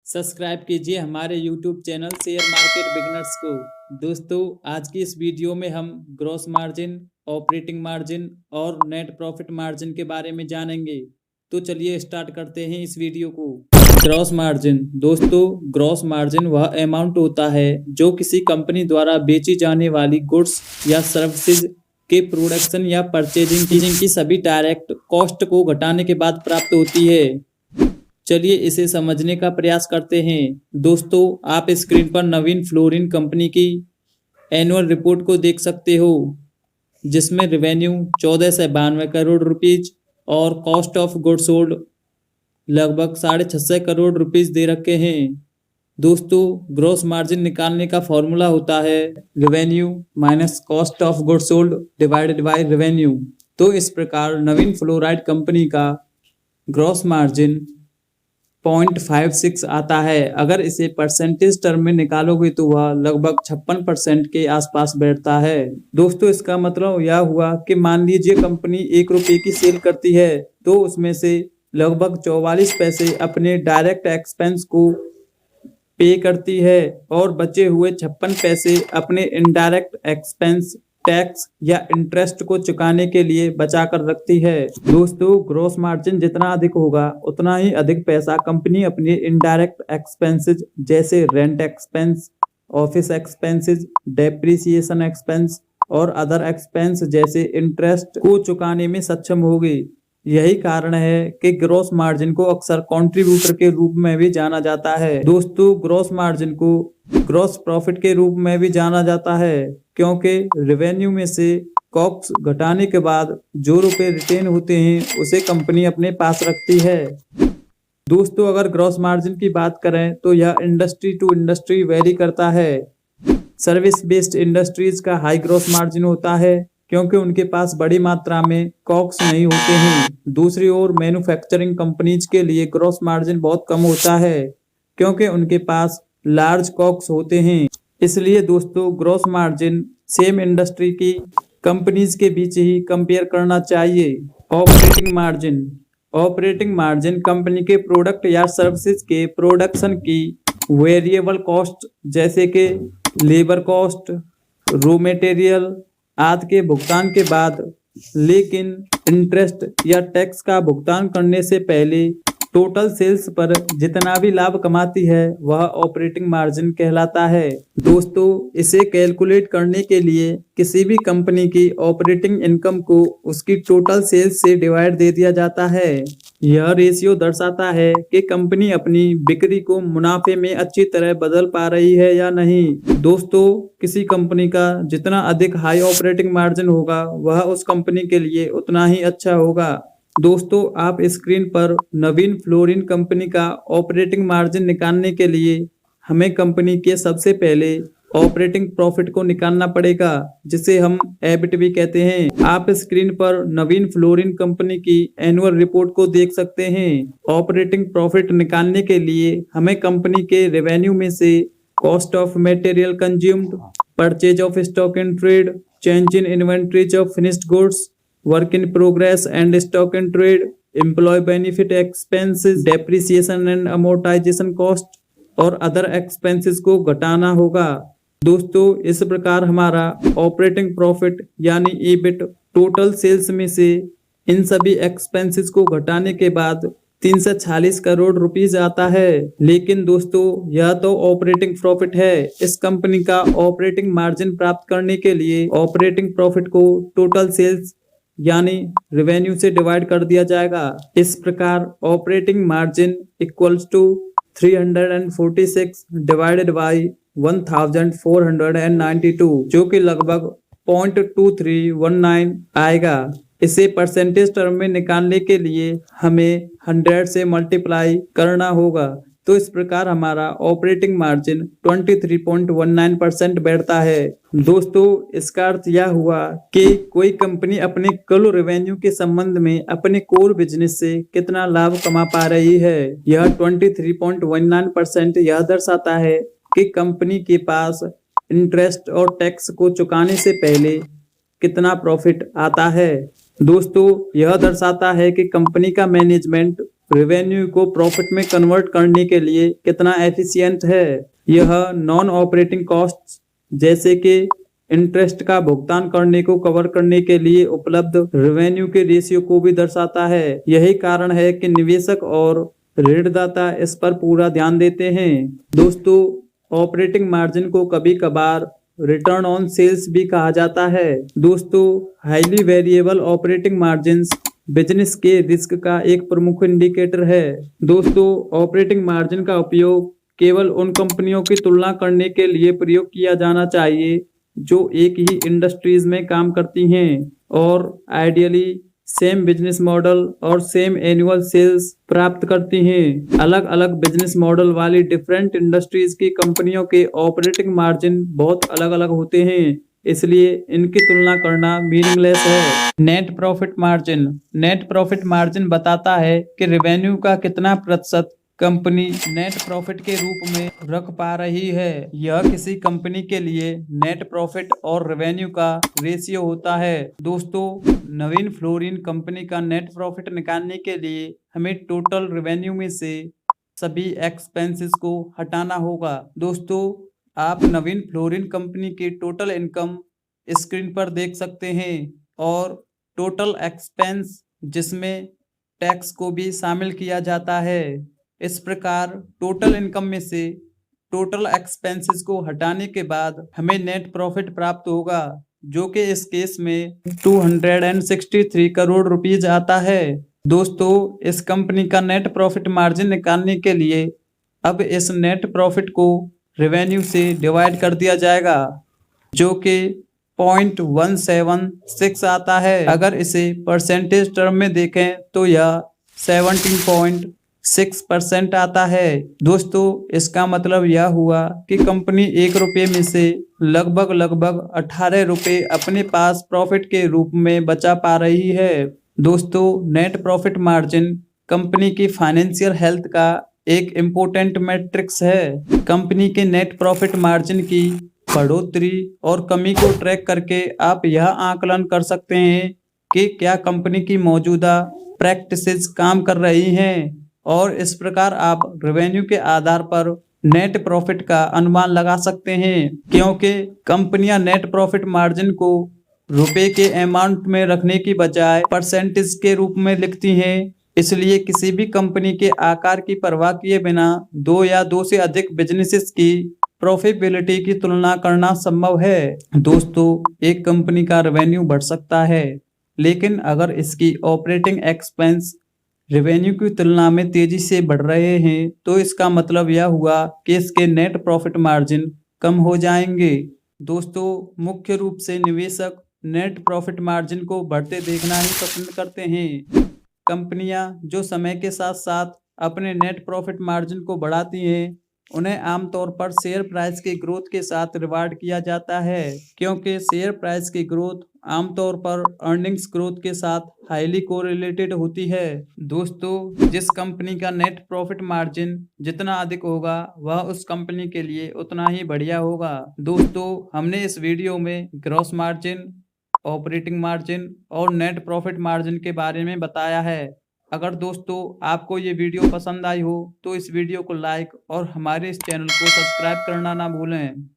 Subscribe कीजिए हमारे YouTube channel share market beginners को। दोस्तों, आज की इस वीडियो में हम ग्रॉस मार्जिन, ऑपरेटिंग मार्जिन और नेट प्रॉफिट मार्जिन के बारे में जानेंगे। तो चलिए स्टार्ट करते हैं इस वीडियो को। Gross margin. दोस्तों, ग्रॉस मार्जिन वह अमाउंट होता है जो किसी कंपनी द्वारा बेची जाने वाली गुड्स या सर्विसेज के प्रोडक्शन या परचेजिंग की सभी डायरेक्ट कॉस्ट को घटाने के बाद प्राप्त होती है। चलिए इसे समझने का प्रयास करते हैं। दोस्तों, आप स्क्रीन पर नवीन फ्लोरिन कंपनी की एनुअल रिपोर्ट को देख सकते हो, जिसमें रेवेन्यू 1492 करोड़ रुपीज और कॉस्ट ऑफ गुड्स सोल्ड लगभग 650 करोड़ रुपीज दे रखे हैं। दोस्तों, ग्रॉस मार्जिन निकालने का फॉर्मूला होता है revenue minus cost of goods sold divided by revenue. तो इस प्रकार नवीन फ्लोराइड कंपनी का ग्रॉस मार्जिन 0.56 आता है। अगर इसे परसेंटेज टर्म में निकालोगे तो वह लगभग 56% के आसपास बैठता है। दोस्तों, इसका मतलब यह हुआ कि मान लीजिए कंपनी 1 रुपये की सेल करती है तो उसमें से लगभग 44 पैसे अपने डायरेक्ट एक्सपेंस को पे करती है और बचे हुए 56 पैसे अपने इनडायरेक्ट एक्सपेंस, टैक्स या इंटरेस्ट को चुकाने के लिए बचा कर रखती है। दोस्तों, ग्रॉस मार्जिन जितना अधिक होगा उतना ही अधिक पैसा कंपनी अपने इनडायरेक्ट एक्सपेंसेस जैसे rent expense, office expenses, depreciation expense और अदर एक्सपेंस जैसे इंटरेस्ट को चुकाने में सक्षम होगी। यही कारण है कि ग्रॉस मार्जिन को अक्सर कंट्रीब्यूटर के रूप में भी जाना जाता है। दोस्तों, ग्रॉस मार्जिन को ग्रॉस प्रॉफिट के रूप में भी जाना जाता है क्योंकि रेवेन्यू में से कॉस्ट घटाने के बाद जो रुपए रिटेन होते हैं उसे कंपनी अपने पास रखती है। दोस्तों, अगर ग्रॉस मार्जिन की बात करें तो यह इंडस्ट्री टू इंडस्ट्री वेरी करता है। सर्विस बेस्ड इंडस्ट्रीज का हाई ग्रॉस मार्जिन होता है क्योंकि उनके पास बड़ी मात्रा में कॉस्ट नहीं होते हैं। दूसरी ओर मैन्युफैक्चरिंग कंपनीज के लिए ग्रॉस मार्जिन बहुत कम होता है क्योंकि उनके पास लार्ज कॉस्ट होते हैं। इसलिए दोस्तों, ग्रॉस मार्जिन सेम इंडस्ट्री की कंपनीज के बीच ही कंपेयर करना चाहिए। Operating margin. Operating margin company के प्रोडक्ट या सर्विसेज के प्रोडक्शन की वेरिएबल कॉस्ट जैसे कि लेबर कॉस्ट, रॉ मटेरियल आदि के भुगतान के बाद लेकिन इंटरेस्ट या टैक्स का भुगतान करने से पहले टोटल सेल्स पर जितना भी लाभ कमाती है वह ऑपरेटिंग मार्जिन कहलाता है। दोस्तों, इसे कैलकुलेट करने के लिए किसी भी कंपनी की ऑपरेटिंग इनकम को उसकी टोटल सेल्स से डिवाइड दे दिया जाता है। यह रेशियो दर्शाता है कि कंपनी अपनी बिक्री को मुनाफे में अच्छी तरह बदल पा रही है या नहीं। दोस्तों, किसी कंपनी का जितना अधिक हाई ऑपरेटिंग मार्जिन होगा वह उस कंपनी के लिए उतना ही अच्छा होगा। दोस्तों, आप स्क्रीन पर नवीन फ्लोरिन कंपनी का ऑपरेटिंग मार्जिन निकालने के लिए हमें कंपनी के सबसे पहले ऑपरेटिंग प्रॉफिट को निकालना पड़ेगा, जिसे हम एबिट भी कहते हैं। आप स्क्रीन पर नवीन फ्लोरिन कंपनी की एनुअल रिपोर्ट को देख सकते हैं। ऑपरेटिंग प्रॉफिट निकालने के लिए हमें कंपनी के रेवेन्यू में से cost of material consumed, purchase of stock in trade, change in inventories of finished goods, work in progress and stock in trade, employ benefit expenses, depreciation and amortisation cost और other expenses को घटाना होगा। दोस्तों, इस प्रकार हमारा operating profit यानी EBIT total sales में से इन सभी एक्सपेंसेस को घटाने के बाद 346 करोड़ रुपीज आता है। लेकिन दोस्तों, यह तो ऑपरेटिंग प्रॉफिट है। इस कंपनी का ऑपरेटिंग मार्जिन प्राप्त करने के लिए ऑपरेटिंग प्रॉफिट को टोटल सेल्स यानी रेवेन्यू से डिवाइड कर दिया जाएगा। इस प्रकार operating margin equals to 346 divided by 1492 जो कि लगभग 0.2319 आएगा। इसे परसेंटेज टर्म में निकालने के लिए हमें 100 से मल्टीप्लाई करना होगा। तो इस प्रकार हमारा ऑपरेटिंग मार्जिन 23.19% बैठता है। दोस्तों, इसका अर्थ यह हुआ कि कोई कंपनी अपने कुल रेवेन्यू के संबंध में अपने कोर बिजनेस से कितना लाभ कमा पा रही है। यह 23.19% यह दर्शाता है कि कंपनी के पास इंटरेस्ट और टैक्स को चुकाने से पहले कितना प्रॉफिट आता है। दोस्तों, यह दर्शाता है कि कंपनी का मैनेजमेंट रेवेन्यू को प्रॉफिट में कन्वर्ट करने के लिए कितना एफिशिएंट है। यह नॉन ऑपरेटिंग कॉस्ट जैसे कि इंटरेस्ट का भुगतान करने को कवर करने के लिए उपलब्ध रेवेन्यू के रेशियो को भी दर्शाता है। यही कारण है कि निवेशक और ऋणदाता इस पर पूरा ध्यान देते हैं। दोस्तों, ऑपरेटिंग मार्जिन को कभी कभार रिटर्न ऑन सेल्स भी कहा जाता है। दोस्तों, highly variable operating margins business के रिस्क का एक प्रमुख इंडिकेटर है। दोस्तों, ऑपरेटिंग मार्जिन का उपयोग केवल उन कंपनियों की तुलना करने के लिए प्रयोग किया जाना चाहिए जो एक ही इंडस्ट्रीज में काम करती हैं और आइडियली सेम बिजनेस मॉडल और सेम एनुअल सेल्स प्राप्त करती हैं। अलग अलग बिजनेस मॉडल वाली डिफरेंट इंडस्ट्रीज की कंपनियों के ऑपरेटिंग मार्जिन बहुत अलग अलग होते हैं, इसलिए इनकी तुलना करना मीनिंगलेस है। नेट प्रॉफिट मार्जिन बताता है कि रेवेन्यू का कितना प्रतिशत कंपनी नेट प्रॉफिट के रूप में रख पा रही है। यह किसी कंपनी के लिए नेट प्रॉफिट और रेवेन्यू का रेशियो होता है। दोस्तों, नवीन फ्लोरिन कंपनी का नेट प्रॉफिट निकालने के लिए हमें टोटल रेवेन्यू में से सभी एक्सपेंसेस को हटाना होगा। दोस्तों, आप नवीन फ्लोरिन कंपनी की टोटल इनकम स्क्रीन पर देख सकते हैं और टोटल एक्सपेंस जिसमें टैक्स को भी शामिल किया जाता है। इस प्रकार टोटल इनकम में से टोटल एक्सपेंसेस को हटाने के बाद हमें नेट प्रॉफिट प्राप्त होगा, जो कि इस केस में 263 करोड़ रुपीज आता है। दोस्तों, इस कंपनी का नेट प्रॉफिट मार्जिन निकालने के लिए अब इस नेट प्रॉफिट को रेवेन्यू से डिवाइड कर दिया जाएगा, जो कि 0.176 आता है। अगर इसे परसेंटेज टर्म में देखें तो यह 17.6% आता है। दोस्तों, इसका मतलब यह हुआ कि कंपनी 1 रुपये में से लगभग 18 रुपये अपने पास प्रॉफिट के रूप में बचा पा रही है। दोस्तों, नेट प्रॉफिट मार्जिन कंपनी की फाइनेंशियल हेल्थ का एक इम्पोर्टेंट मैट्रिक्स है। कंपनी के नेट प्रॉफिट मार्जिन की बढ़ोतरी और कमी को ट्रैक करके आप यह आकलन कर सकते हैं कि क्या कंपनी की मौजूदा प्रैक्टिसेस काम कर रही हैं, और इस प्रकार आप रेवेन्यू के आधार पर नेट प्रॉफिट का अनुमान लगा सकते हैं। क्योंकि कंपनियां नेट प्रॉफिट मार्जिन को रुपए के अमाउंट में रखने की बजाय परसेंटेज के रूप में लिखती हैं, इसलिए किसी भी कंपनी के आकार की परवाह किए बिना 2 या 2 से अधिक बिजनेसेस की प्रॉफिटेबिलिटी की तुलना करना संभव है। दोस्तों, एक कंपनी का रेवेन्यू बढ़ सकता है, लेकिन अगर इसकी ऑपरेटिंग एक्सपेंस रेवेन्यू की तुलना में तेजी से बढ़ रहे हैं तो इसका मतलब यह हुआ कि इसके नेट प्रॉफिट मार्जिन कम हो जाएंगे। दोस्तों, मुख्य रूप से निवेशक नेट प्रॉफिट मार्जिन को बढ़ते देखना ही पसंद करते हैं। कंपनियां जो समय के साथ साथ अपने नेट प्रॉफिट मार्जिन को बढ़ाती हैं, उन्हें आमतौर पर शेयर प्राइस की ग्रोथ के साथ रिवार्ड किया जाता है, क्योंकि शेयर प्राइस की ग्रोथ आमतौर पर अर्निंग्स ग्रोथ के साथ हाईली कोरिलेटेड होती है। दोस्तों, जिस कंपनी का नेट प्रॉफिट मार्जिन जितना अधिक होगा वह उस कंपनी के लिए उतना ही बढ़िया होगा। दोस्तों, हमने इस वीडियो में ग्रॉस मार्जिन, ऑपरेटिंग मार्जिन और नेट प्रॉफिट मार्जिन के बारे में बताया है। अगर दोस्तों आपको ये वीडियो पसंद आई हो तो इस वीडियो को लाइक और हमारे इस चैनल को सब्सक्राइब करना ना भूलें।